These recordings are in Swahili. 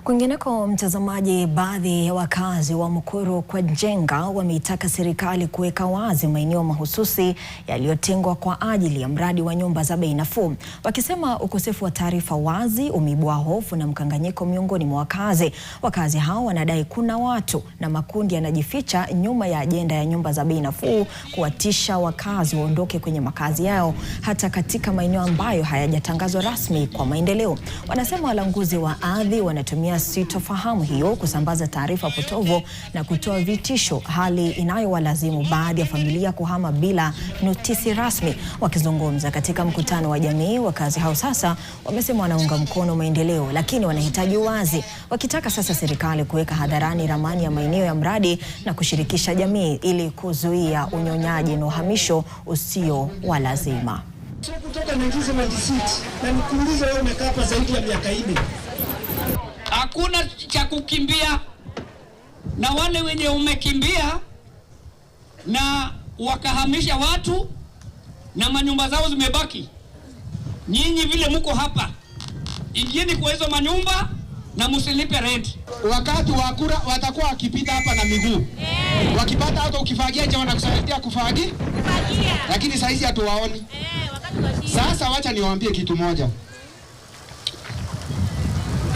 Kwingineko mtazamaji, baadhi ya wakazi wa Mukuru kwa Njenga wameitaka serikali kuweka wazi maeneo mahususi yaliyotengwa kwa ajili ya mradi wa nyumba za bei nafuu, wakisema ukosefu wa taarifa wazi umeibua hofu na mkanganyiko miongoni mwa wakazi. Wakazi hao wanadai kuna watu na makundi yanajificha nyuma ya ajenda ya nyumba za bei nafuu kuwatisha wakazi waondoke kwenye makazi yao hata katika maeneo ambayo hayajatangazwa rasmi kwa maendeleo. Wanasema walanguzi wa ardhi wanatumia sitofahamu hiyo kusambaza taarifa potovu na kutoa vitisho, hali inayowalazimu baadhi ya familia kuhama bila notisi rasmi. Wakizungumza katika mkutano wa jamii, wakazi hao sasa wamesema wanaunga mkono maendeleo lakini wanahitaji uwazi, wakitaka sasa serikali kuweka hadharani ramani ya maeneo ya mradi na kushirikisha jamii ili kuzuia unyonyaji na uhamisho usio wa lazima. Kutoka 1996 na nikuulize wewe, umekaa hapa zaidi ya miaka 4. Hakuna cha kukimbia, na wale wenye umekimbia na wakahamisha watu na manyumba zao zimebaki, nyinyi vile mko hapa, ingieni kwa hizo manyumba na msilipe rent. Wakati wa kura watakuwa wakipita hapa na miguu. Wakipata hata ukifagia nje wanakusaidia kufagia. Lakini saizi hatuwaoni. Sasa wacha niwaambie kitu moja.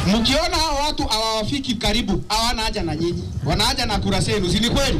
Mkiona hao watu hawafiki karibu, hawana haja na nyinyi. Wana haja na kura zenu, si ni kweli?